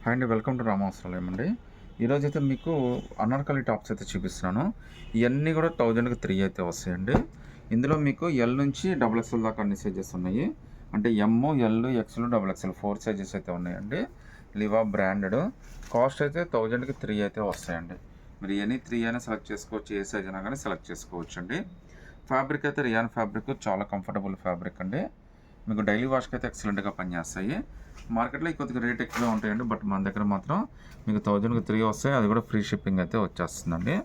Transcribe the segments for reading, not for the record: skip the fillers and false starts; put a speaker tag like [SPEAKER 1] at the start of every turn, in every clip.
[SPEAKER 1] Hi అండి, welcome to రామవస్త్రాలయం అండి. ఈరోజైతే మీకు అనార్కలి టాప్స్ అయితే చూపిస్తున్నాను. ఇవన్నీ కూడా 1000కి 3 అయితే వస్తాయండి. ఇందులో మీకు ఎల్ నుంచి డబుల్ ఎక్స్ఎల్ దాకా అన్ని సైజెస్ ఉన్నాయి. అంటే M, L, XL, double XL 4 sizes అయితే ఉన్నాయండి. లివా బ్రాండెడ్. కాస్ట్ అయితే 1000కి 3 అయితే వస్తాయండి. మీరు ఎనీ 3 అయినా సెలెక్ట్ చేసుకోవచ్చు, ఏ సైజ్ అయినా కానీ సెలెక్ట్ చేసుకోవచ్చు అండి. ఫ్యాబ్రిక్ అయితే రియాన్ ఫ్యాబ్రిక్, చాలా కంఫర్టబుల్ ఫ్యాబ్రిక్ అండి. మీకు డైలీ వాష్కి అయితే ఎక్సలెంట్గా పనిచేస్తాయి. మార్కెట్లో కొద్దిగా రేట్ ఎక్కువగా ఉంటాయండి, బట్ మన దగ్గర మాత్రం మీకు 1000కి 3 వస్తాయి. అది కూడా ఫ్రీ షిప్పింగ్ అయితే వచ్చేస్తుందండి.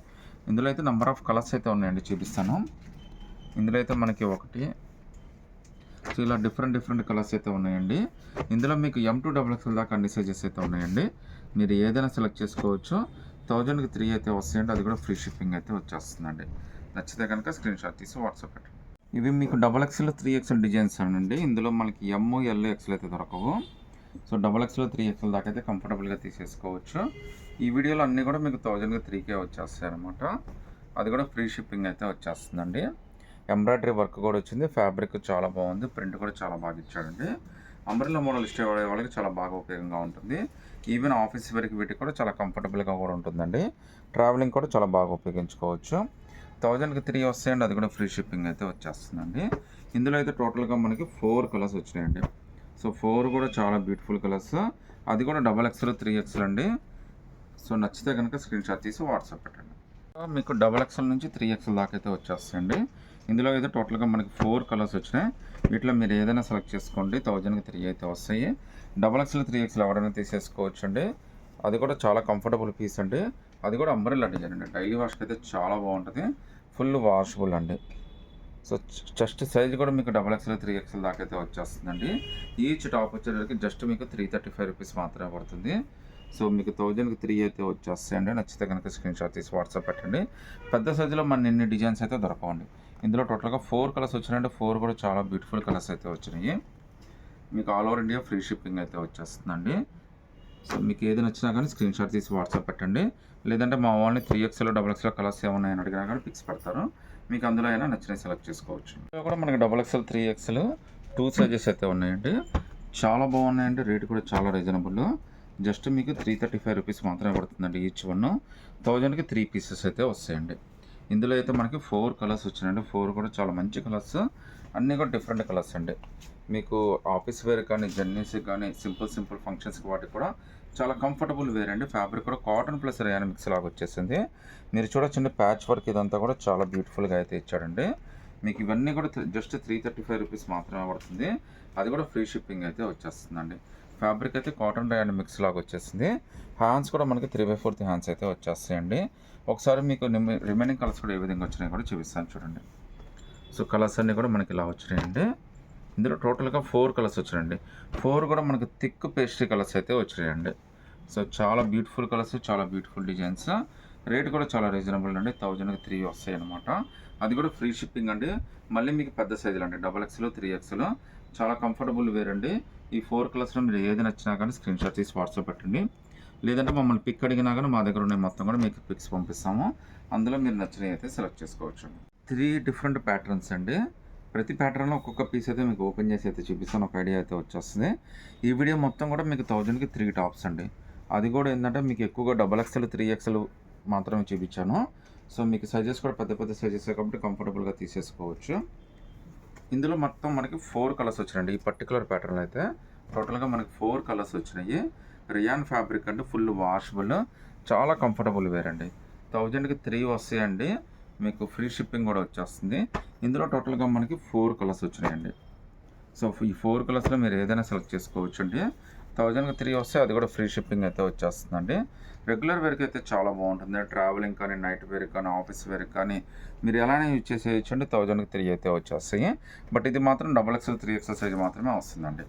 [SPEAKER 1] ఇందులో అయితే నెంబర్ ఆఫ్ కలర్స్ అయితే ఉన్నాయండి, చూపిస్తాను. ఇందులో అయితే మనకి ఒకటి ఇలా డిఫరెంట్ కలర్స్ అయితే ఉన్నాయండి. ఇందులో మీకు M2 XXL దాకా అన్ని సైజెస్ అయితే ఉన్నాయండి. మీరు ఏదైనా సెలెక్ట్ చేసుకోవచ్చు. 1000కి 3 అయితే వస్తాయండి. అది కూడా ఫ్రీ షిప్పింగ్ అయితే వచ్చేస్తుందండి. నచ్చితే కనుక స్క్రీన్ షాట్ తీసి వాట్సాప్ పెట్టండి. ఇవి మీకు XXL 3XL డిజైన్స్ అండి. ఇందులో మనకి M, L, XL అయితే దొరకవు. సో XXL 3XL దాకా అయితే కంఫర్టబుల్గా తీసేసుకోవచ్చు. ఈ వీడియోలో అన్నీ కూడా మీకు 1000కి 3K వచ్చేస్తాయి అనమాట. అది కూడా ఫ్రీ షిప్పింగ్ అయితే వచ్చేస్తుందండి. ఎంబ్రాయిడరీ వర్క్ కూడా వచ్చింది. ఫ్యాబ్రిక్ చాలా బాగుంది. ప్రింట్ కూడా చాలా బాగా ఇచ్చాడండి. అంబ్రెల్లా మోడల్ ఇష్టపడే వాళ్ళకి చాలా బాగా ఉపయోగంగా ఉంటుంది. ఈవెన్ ఆఫీస్ వేర్కి వీటికి కూడా చాలా కంఫర్టబుల్గా కూడా ఉంటుందండి. ట్రావెలింగ్ కూడా చాలా బాగా ఉపయోగించుకోవచ్చు. 1000కి 3 వస్తాయండి. అది కూడా ఫ్రీ షిప్పింగ్ అయితే వచ్చేస్తుందండి. ఇందులో అయితే టోటల్గా మనకి 4 కలర్స్ వచ్చినాయండి. సో 4 కూడా చాలా బ్యూటిఫుల్ కలర్స్. అది కూడా XXL 3XL అండి. సో నచ్చితే కనుక స్క్రీన్ షాట్ తీసి వాట్సాప్ పెట్టండి. మీకు XXL నుంచి 3XL దాకా అయితే వచ్చేస్తాయండి. ఇందులో అయితే టోటల్గా మనకి 4 కలర్స్ వచ్చినాయి. వీటిలో మీరు ఏదైనా సెలెక్ట్ చేసుకోండి. 1000కి 3 అయితే వస్తాయి. XXL 3XL ఎవరైనా తీసేసుకోవచ్చు అండి. అది కూడా చాలా కంఫర్టబుల్ పీస్ అండి. అది కూడా అంబ్రెల్లా డిజైన్ అండి. డైలీ వాష్కి అయితే చాలా బాగుంటుంది. ఫుల్ వాషబుల్ అండి. సో చెస్ట్ సైజ్ కూడా మీకు XXL 3XL దాకా అయితే వచ్చేస్తుందండి. ఈచ్ టాప్ వచ్చేసరికి జస్ట్ మీకు 335 రూపీస్ మాత్రమే పడుతుంది. సో మీకు 1000కి 3 అయితే వచ్చేస్తాయండి. నచ్చితే కనుక స్క్రీన్ షాట్ తీసి వాట్సాప్ పెట్టండి. పెద్ద సైజులో మన ఇన్ని డిజైన్స్ అయితే దొరకవండి. ఇందులో టోటల్గా 4 కలర్స్ వచ్చినాయంటే 4 కూడా చాలా బ్యూటిఫుల్ కలర్స్ అయితే వచ్చినాయి. మీకు all over India free shipping అయితే వచ్చేస్తుందండి. సో మీకు ఏది నచ్చినా కానీ స్క్రీన్ షాట్ తీసి వాట్సాప్ పెట్టండి. లేదంటే మా వాళ్ళని 3XL, XXL కలర్స్ ఏమన్నాయని అడిగినా కానీ పిక్స్ పెడతారు. మీకు అందులో అయినా నచ్చినవి సెలెక్ట్ చేసుకోవచ్చు. ఇందులో కూడా మనకి XXL 3XL 2 సైజెస్ అయితే ఉన్నాయండి. చాలా బాగున్నాయండి. రేట్ కూడా చాలా రీజనబుల్. జస్ట్ మీకు 335 రూపీస్ మాత్రమే పడుతుందండి ఈచ్ వన్. 1000కి 3 పీసెస్ అయితే వస్తాయండి. ఇందులో అయితే మనకి 4 కలర్స్ వచ్చినాయండి. 4 కూడా చాలా మంచి కలర్స్. అన్నీ కూడా డిఫరెంట్ కలర్స్ అండి. మీకు ఆఫీస్ వేర్ కానీ, జర్నీస్కి కానీ, సింపుల్ ఫంక్షన్స్కి వాటికి కూడా చాలా కంఫర్టబుల్ వేర్ అండి. ఫ్యాబ్రిక్ కూడా కాటన్ ప్లస్ రేయాన్ మిక్స్ లాగా వచ్చేసింది. మీరు చూడొచ్చండి, ప్యాచ్ వర్క్ ఇదంతా కూడా చాలా బ్యూటిఫుల్గా అయితే ఇచ్చాడండి. మీకు ఇవన్నీ కూడా జస్ట్ 335 రూపీస్ మాత్రమే పడుతుంది. అది కూడా ఫ్రీ షిప్పింగ్ అయితే వచ్చేస్తుందండి. ఫ్యాబ్రిక్ అయితే కాటన్ రేయాన్ మిక్స్ లాగా వచ్చేసింది. హ్యాండ్స్ కూడా మనకి 3/4 హ్యాండ్స్ అయితే వచ్చేస్తాయండి. ఒకసారి మీకు రిమైనింగ్ కలర్స్ కూడా ఏ విధంగా వచ్చినాయి కూడా చూపిస్తాను చూడండి. సో కలర్స్ అన్నీ కూడా మనకి ఇలా వచ్చినాయండి. ఇందులో టోటల్గా 4 కలర్స్ వచ్చినాయండి. 4 కూడా మనకు థిక్ పేస్ట్రీ కలర్స్ అయితే వచ్చినాయండి. సో చాలా బ్యూటిఫుల్ కలర్స్, చాలా బ్యూటిఫుల్ డిజైన్స్. రేట్ కూడా చాలా రీజనబుల్ అండి. 1000కి 3 వస్తాయి అనమాట. అది కూడా ఫ్రీ షిప్పింగ్ అండి. మళ్ళీ మీకు పెద్ద సైజులు అండి, XXL 3XL చాలా కంఫర్టబుల్ వేర్ అండి. ఈ 4 కలర్స్లో మీరు ఏది నచ్చినా కానీ స్క్రీన్ షాట్ తీసి వాట్సాప్ పెట్టండి. లేదంటే మమ్మల్ని పిక్ అడిగినా కానీ మా దగ్గర ఉన్న మొత్తం కూడా మీకు పిక్స్ పంపిస్తాము. అందులో మీరు నచ్చినవి అయితే సెలెక్ట్ చేసుకోవచ్చు. 3 డిఫరెంట్ ప్యాటర్న్స్ అండి. ప్రతి ప్యాటర్న్లో ఒక్కొక్క పీస్ అయితే మీకు ఓపెన్ చేసి అయితే చూపిస్తాను. ఒక ఐడియా అయితే వచ్చేస్తుంది. ఈ వీడియో మొత్తం కూడా మీకు 1000కి 3 టాప్స్ అండి. అది కూడా ఏంటంటే మీకు ఎక్కువగా XXL 3XL మాత్రమే చూపించాను. సో మీకు సైజెస్ కూడా పెద్ద సైజెస్ కాబట్టి కంఫర్టబుల్గా తీసేసుకోవచ్చు. ఇందులో మొత్తం మనకి 4 కలర్స్ వచ్చినాయండి. ఈ పర్టికులర్ ప్యాటర్న్లో అయితే టోటల్గా మనకి 4 కలర్స్ వచ్చినాయి. రియాన్ ఫ్యాబ్రిక్ అంటే ఫుల్ వాషబుల్, చాలా కంఫర్టబుల్ వేర్ అండి. 1000కి 3 వస్తాయండి. మీకు ఫ్రీ షిప్పింగ్ కూడా వచ్చేస్తుంది. ఇందులో టోటల్గా మనకి 4 కలర్స్ వచ్చినాయండి. సో ఈ 4 కలర్స్లో మీరు ఏదైనా సెలెక్ట్ చేసుకోవచ్చు అండి. 1000కి 3 వస్తే అది కూడా ఫ్రీ షిప్పింగ్ అయితే వచ్చేస్తుందండి. రెగ్యులర్ వేర్కి అయితే చాలా బాగుంటుంది. ట్రావెలింగ్ కానీ, నైట్ వేర్ కానీ, ఆఫీస్ వేర్ కానీ మీరు ఎలానే యూజ్ చేసేయచ్చు అండి. 1000కి 3 అయితే వచ్చేస్తాయి. బట్ ఇది మాత్రం XXL 3XL సైజ్ మాత్రమే వస్తుందండి.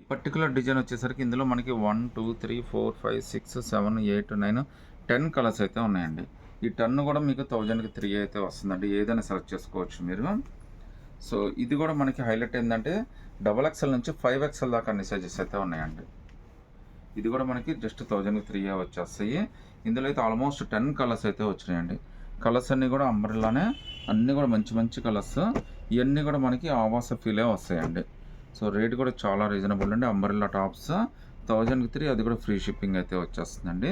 [SPEAKER 1] ఈ పర్టికులర్ డిజైన్ వచ్చేసరికి ఇందులో మనకి 1 2 3 4 5 6 7 8 9 10 కలర్స్ అయితే ఉన్నాయండి. ఈ 10 కూడా మీకు 1000కి 3 అయితే వస్తుందండి. ఏదైనా సెలెక్ట్ చేసుకోవచ్చు మీరు. సో ఇది కూడా మనకి హైలైట్ ఏంటంటే XXL నుంచి 5XL దాకా అన్ని సైజెస్ అయితే ఉన్నాయండి. ఇది కూడా మనకి జస్ట్ 1000కి 3 వచ్చేస్తాయి. ఇందులో అయితే ఆల్మోస్ట్ 10 కలర్స్ అయితే వచ్చినాయండి. కలర్స్ అన్నీ కూడా అంబ్రెల్లానే, అన్నీ కూడా మంచి కలర్స్. ఇవన్నీ కూడా మనకి ఆవాస ఫీలే వస్తాయండి. సో రేట్ కూడా చాలా రీజనబుల్ అండి. అంబ్రెల్లా టాప్స్ 1000కి 3 అది కూడా ఫ్రీ షిప్పింగ్ అయితే వచ్చేస్తుందండి.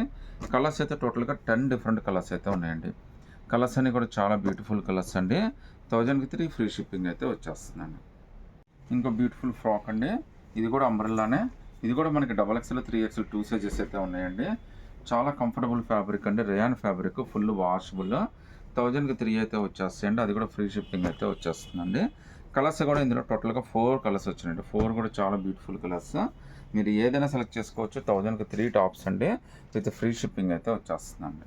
[SPEAKER 1] కలర్స్ అయితే టోటల్గా 10 డిఫరెంట్ కలర్స్ అయితే ఉన్నాయండి. కలర్స్ అన్నీ కూడా చాలా బ్యూటిఫుల్ కలర్స్ అండి. 1000కి 3 ఫ్రీ షిప్పింగ్ అయితే వచ్చేస్తుందండి. ఇంకో బ్యూటిఫుల్ ఫ్రాక్ అండి. ఇది కూడా అంబ్రెల్లానే. ఇది కూడా మనకి XXL 3XL 2 సైజెస్ అయితే ఉన్నాయండి. చాలా కంఫర్టబుల్ ఫ్యాబ్రిక్ అండి. Rayon fabric full washable. 1000కి 3 అయితే వచ్చేస్తాయండి. అది కూడా ఫ్రీ షిప్పింగ్ అయితే వచ్చేస్తుందండి. కలర్స్ కూడా ఇందులో టోటల్గా 4 కలర్స్ వచ్చినాయండి. 4 కూడా చాలా బ్యూటిఫుల్ కలర్స్. మీరు ఏదైనా సెలెక్ట్ చేసుకోవచ్చు. 1000కి 3 టాప్స్ అండి. విత్ ఫ్రీ షిప్పింగ్ అయితే వచ్చేస్తుందండి.